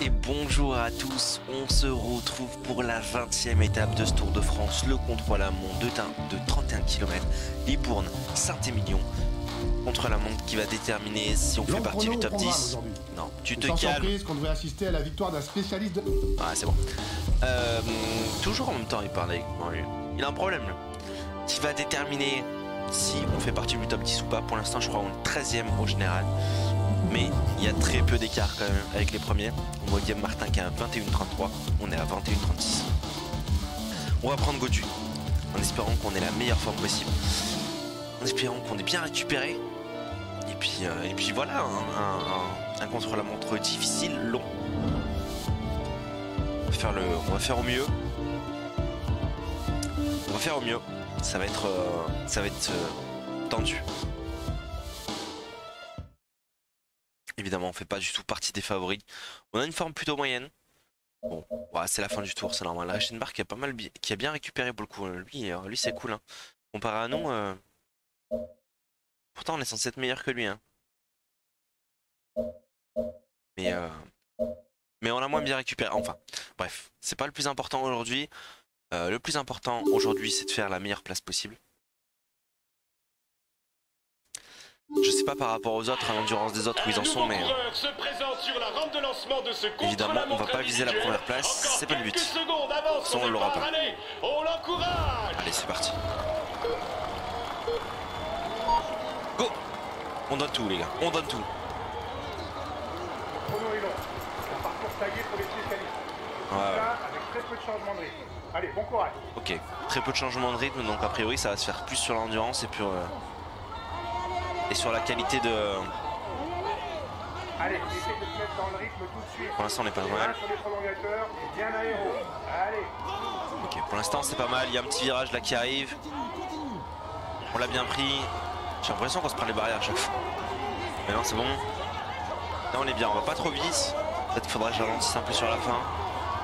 Et bonjour à tous, on se retrouve pour la 20e étape de ce Tour de France, le contre-la-montre de 31 km, Libourne, Saint-Émilion, contre-la-montre qui va déterminer si on fait partie du top 10. Non, tu te calmes. Surprise qu'on devait assister à la victoire d'un spécialiste de... Ah c'est bon. Toujours en même temps il parle avec moi, lui. Il a un problème là. Qui va déterminer si on fait partie du top 10 ou pas. Pour l'instant je crois qu'on est 13e au général. Mais il y a très peu d'écart quand même avec les premiers. On voit Guillaume Martin qui est à 21,33, on est à 21,36. On va prendre Godu en espérant qu'on ait la meilleure forme possible, en espérant qu'on ait bien récupéré. Et puis voilà, un contre-la-montre difficile, long. On va faire au mieux. On va faire au mieux. Ça va être tendu. Évidemment, on fait pas du tout partie des favoris. On a une forme plutôt moyenne. Bon, ouais, c'est la fin du tour, c'est normal. La Reichenbach qui a pas mal, qui a bien récupéré pour le coup. Lui c'est cool. Hein. Comparé à nous, pourtant on est censé être meilleur que lui. Hein. Mais on a moins bien récupéré. Enfin, bref, c'est pas le plus important aujourd'hui. Le plus important aujourd'hui, c'est de faire la meilleure place possible. Je sais pas par rapport aux autres, à l'endurance des autres où ils en sont, mais évidemment on va pas viser la première place, c'est pas le but. Sinon on l'aura pas. Allez c'est parti. Go. On donne tout les gars, on donne tout. Le chrono est long. Un parcours taillé pour les spécialistes. Ouais. Avec très peu de changement de rythme. Allez, bon courage. Ok, très peu de changement de rythme, donc a priori ça va se faire plus sur l'endurance et sur la qualité de... Allez, essaye de te mettre dans le rythme tout de suite. Pour l'instant on est pas mal. Sur les prolongateurs et bien aéro. Allez. Ok, pour l'instant c'est pas mal, il y a un petit virage là qui arrive. On l'a bien pris. J'ai l'impression qu'on se prend les barrières à chaque fois. Mais non c'est bon. Là on est bien, on va pas trop vite. Peut-être qu'il faudra que je ralentisse un peu sur la fin.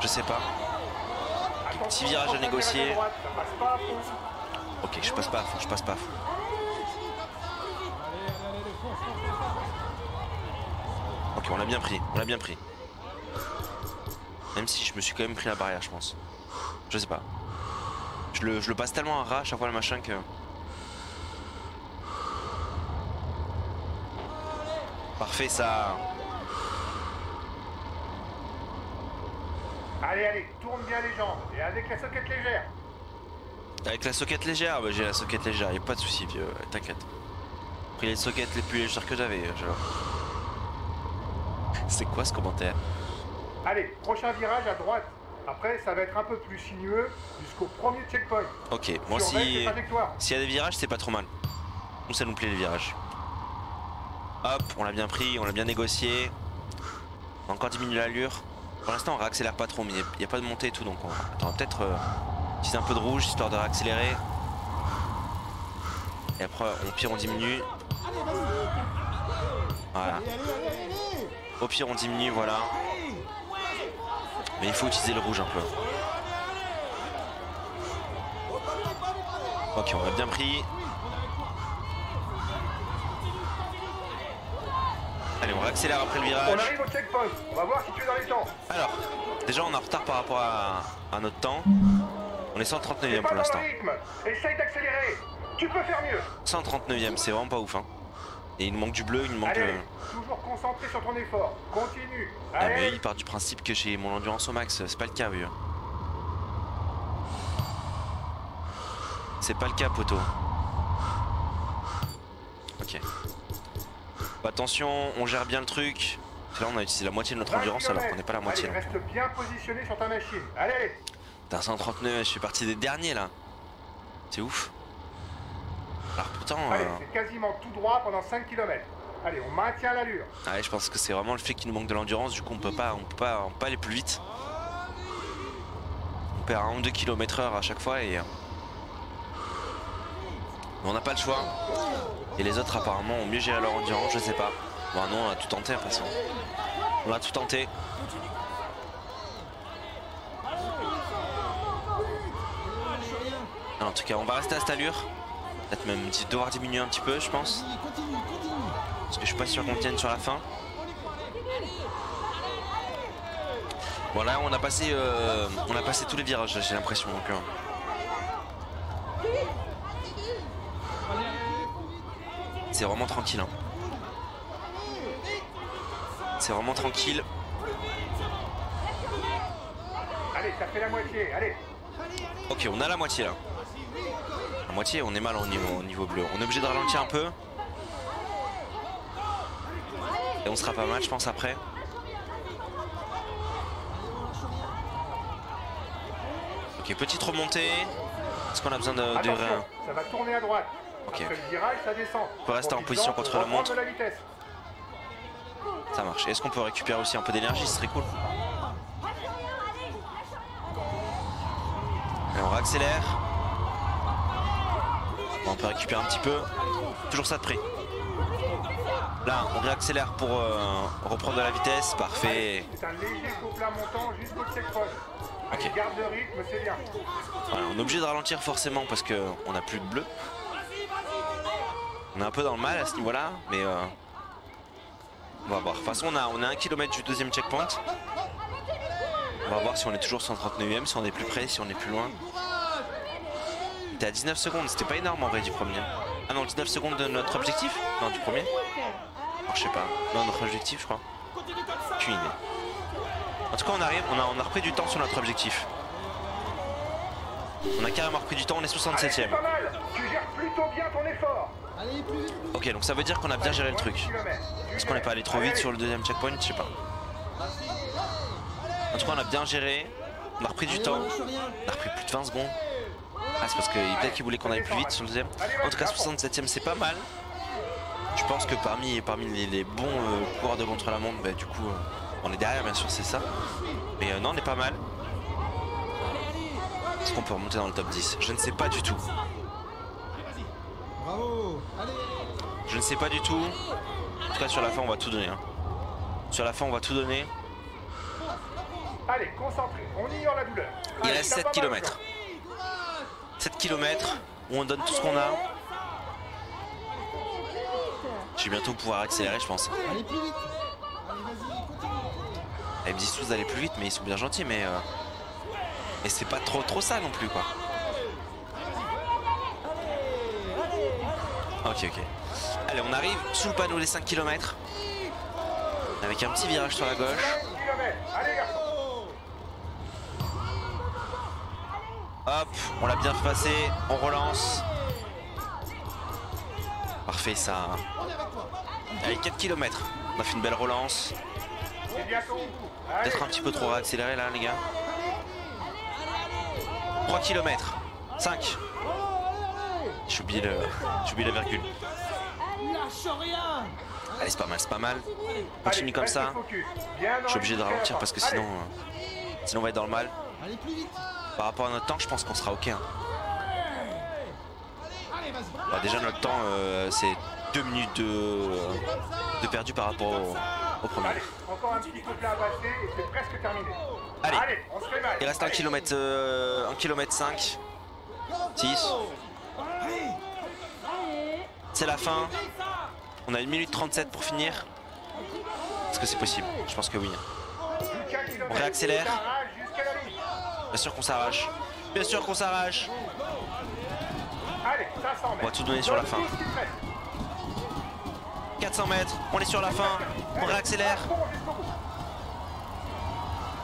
Je sais pas. Okay, petit virage à négocier. Ok, je passe pas à fond, je passe pas à fond. Ok, on l'a bien pris, on l'a bien pris. Même si je me suis quand même pris la barrière, je pense. Je sais pas. Je le passe tellement à ras à chaque fois le machin que... Parfait ça. Allez, allez, tourne bien les jambes et avec la soquette légère. Avec la soquette légère, bah, j'ai la soquette légère, y'a pas de soucis vieux, t'inquiète. Pris les soquettes les plus légères que j'avais. C'est quoi ce commentaire? Allez, prochain virage à droite. Après, ça va être un peu plus sinueux jusqu'au premier checkpoint. Ok, moi s'il y a des virages, c'est pas trop mal. Nous, ça nous plaît les virages. Hop, on l'a bien pris, on l'a bien négocié. On a encore diminué l'allure. Pour l'instant, on réaccélère pas trop, mais il n'y a pas de montée et tout, donc on va peut-être utiliser un peu de rouge histoire de réaccélérer. Et après, au pire, on diminue. Voilà. Au pire on diminue, voilà. Mais il faut utiliser le rouge un peu. Ok, on l'a bien pris. Allez, on réaccélère après le virage. On arrive au checkpoint, on va voir si tu es dans les temps. Alors, déjà on est en retard par rapport à notre temps. On est 139e pour l'instant. Essaye d'accélérer, tu peux faire mieux. 139e, c'est vraiment pas ouf hein. Et il nous manque du bleu, il nous manque Allez, toujours concentré sur ton effort, continue. Ah mais il part du principe que j'ai mon endurance au max, c'est pas le cas vieux. C'est pas le cas poteau. Ok. Bah, attention, on gère bien le truc. Là on a utilisé la moitié de notre endurance alors qu'on n'est pas la moitié. Allez, reste bien positionné sur ta machine, allez. T'as 139, je suis parti des derniers là. C'est ouf. Alors pourtant... Allez, c'est quasiment tout droit pendant 5 km. Allez, on maintient l'allure. Ouais, je pense que c'est vraiment le fait qu'il nous manque de l'endurance, du coup on peut pas aller plus vite. On perd 1 ou 2 km/h à chaque fois et... Mais on n'a pas le choix. Et les autres apparemment ont mieux géré leur endurance, je sais pas. Bon non, on a tout tenté de toute façon. On a tout tenté. En tout cas, on va rester à cette allure. Peut-être même devoir diminuer un petit peu, je pense. Parce que je suis pas sûr qu'on tienne sur la fin. Voilà, on a passé tous les virages, j'ai l'impression. Donc, c'est vraiment tranquille. Hein. C'est vraiment tranquille. Allez, ça fait la moitié, allez. Ok, on a la moitié là. La moitié, on est mal au niveau bleu. On est obligé de ralentir un peu. Et on sera pas mal, je pense, après. Ok, petite remontée. Est-ce qu'on a besoin de... Attention, ça va tourner à droite. Ok. Après le virage, ça descend. On peut rester en position contre la montre. La vitesse. Ça marche. Est-ce qu'on peut récupérer aussi un peu d'énergie? Ce serait cool. Et on réaccélère. On peut récupérer un petit peu. Toujours ça de près. Là, on réaccélère pour reprendre de la vitesse. Parfait. C'est un léger faux plat montant jusqu'au checkpoint. Ok. Garde le rythme, c'est bien. Voilà, on est obligé de ralentir forcément parce qu'on n'a plus de bleu. On est un peu dans le mal à ce niveau-là, mais on va voir. De toute façon, on a 1 km du deuxième checkpoint. On va voir si on est toujours 139e, si on est plus près, si on est plus loin. T'es à 19 secondes, c'était pas énorme en vrai du premier. Ah non, 19 secondes de notre objectif? Non, du premier? Alors, je sais pas. Non, notre objectif, je crois. Aucune idée. En tout cas, on arrive, on a repris du temps sur notre objectif. On a carrément repris du temps, on est 67e. Pas mal. Tu gères plutôt bien ton effort. Ok, donc ça veut dire qu'on a bien géré le truc. Est-ce qu'on n'est pas allé trop vite sur le deuxième checkpoint? Je sais pas. En tout cas, on a bien géré. On a repris du temps. On a repris plus de 20 secondes. Ah, c'est parce que peut-être qu'il voulait qu'on aille plus vite sur le deuxième. En tout cas, 67e, c'est pas mal. Je pense que parmi les bons coureurs de contre-la-montre, bah, du coup, on est derrière, bien sûr, c'est ça. Mais non, on est pas mal. Est-ce qu'on peut remonter dans le top 10? Je ne sais pas du tout. Je ne sais pas du tout. En tout cas, sur la fin, on va tout donner. Hein. Sur la fin, on va tout donner. Allez, concentré, on ignore la douleur. Il reste 7 km. 7 km où on donne tout ce qu'on a. Je vais bientôt pouvoir accélérer, je pense. Allez plus vite. Ils me disent tous d'aller plus vite, mais ils sont bien gentils, mais c'est pas trop ça non plus, quoi. Ok. Allez, on arrive sous le panneau des 5 km. Avec un petit virage sur la gauche. Allez, garçon. Hop, on l'a bien fait passer, on relance. Parfait ça. Allez, 4 km. On a fait une belle relance. Peut-être un petit peu trop réaccéléré là les gars. 3 km. 5. J'ai oublié la virgule. Allez, c'est pas mal. Continue comme ça. Je suis obligé de ralentir parce que sinon on va être dans le mal. Par rapport à notre temps, je pense qu'on sera ok. Hein. Bah, déjà notre temps c'est 2 minutes de perdu par rapport au premier. Allez, encore un petit coup plat à passer et c'est presque terminé. Allez, on se fait mal. Il reste 1 km, 1 km 5. 6. C'est la fin. On a 1 minute 37 pour finir. Est-ce que c'est possible? Je pense que oui. On réaccélère. Bien sûr qu'on s'arrache. Bien sûr qu'on s'arrache. On va tout donner sur la fin. 400 mètres, on est sur la fin. On réaccélère.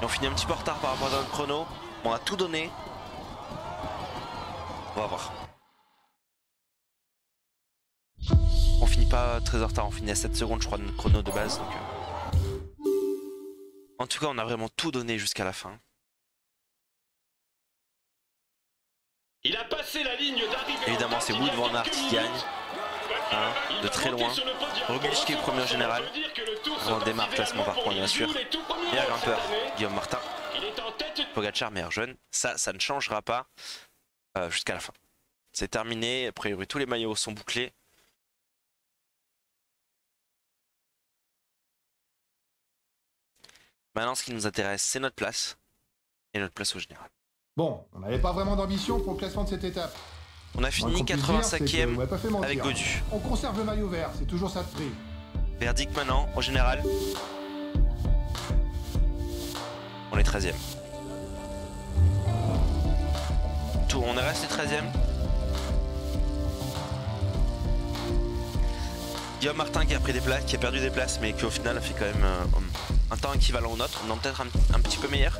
Et on finit un petit peu en retard par rapport à notre chrono. On a tout donné. On va voir. On finit pas très en retard, on finit à 7 secondes je crois de notre chrono de base. Donc, en tout cas on a vraiment tout donné jusqu'à la fin. Il a passé la ligne d'arrivée. Évidemment c'est Wout van Aert qui gagne. Hein, de très loin. Roglic qui est premier général. On démarre classement par points bien sûr. Meilleur grimpeur, Guillaume Martin. Pogacar meilleur jeune. Ça ne changera pas jusqu'à la fin. C'est terminé, a priori tous les maillots sont bouclés. Maintenant ce qui nous intéresse c'est notre place. Et notre place au général. Bon, on n'avait pas vraiment d'ambition pour le classement de cette étape. On a fini 85e avec Gaudu. On conserve le maillot vert, c'est toujours ça de prix. Verdict maintenant, au général. On on est 13e. Tout, on est resté 13e. Guillaume Martin qui a pris des places, qui a perdu des places, mais qui au final a fait quand même un temps équivalent au nôtre, non peut-être un petit peu meilleur.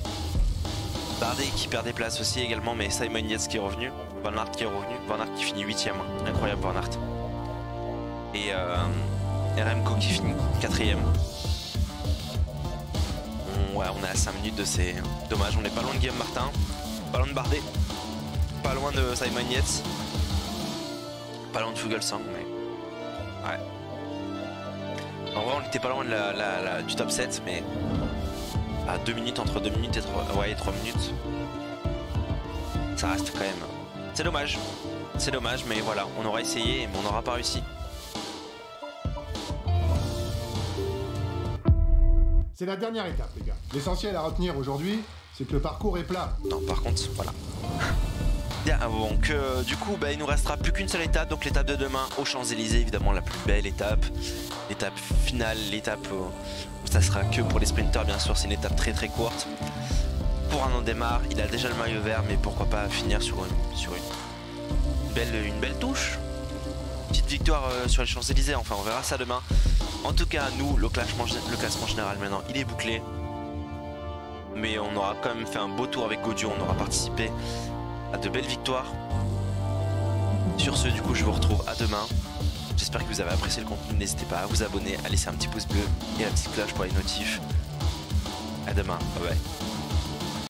Bardet qui perd des places aussi également, mais Simon Yates qui est revenu, Van Aert qui est revenu, Van Aert qui finit 8e, incroyable Van Aert. Et Remco qui finit 4e. Ouais, on est à 5 minutes de ces... Dommage, on n'est pas loin de Guillaume Martin, pas loin de Bardet, pas loin de Simon Yates, pas loin de Fuglsang, mais... Ouais. En vrai, on n'était pas loin de du top 7, mais à 2 minutes, entre 2 minutes et 3 minutes, ça reste quand même... C'est dommage, mais voilà, on aura essayé, mais on n'aura pas réussi. C'est la dernière étape, les gars. L'essentiel à retenir aujourd'hui, c'est que le parcours est plat. Non, par contre, voilà. Bien, donc du coup, bah, il nous restera plus qu'une seule étape, donc l'étape de demain aux Champs-Élysées, évidemment la plus belle étape. L'étape finale, l'étape où ça sera que pour les sprinters, bien sûr, c'est une étape très très courte. Pour un démarre, il a déjà le maillot vert, mais pourquoi pas finir sur une belle touche. Petite victoire sur les Champs-Élysées, enfin on verra ça demain. En tout cas, nous, le classement général maintenant, il est bouclé. Mais on aura quand même fait un beau tour avec Gaudio, on aura participé à de belles victoires. Sur ce, du coup, je vous retrouve à demain. J'espère que vous avez apprécié le contenu. N'hésitez pas à vous abonner, à laisser un petit pouce bleu et la petite cloche pour les notifs. À demain, bye bye.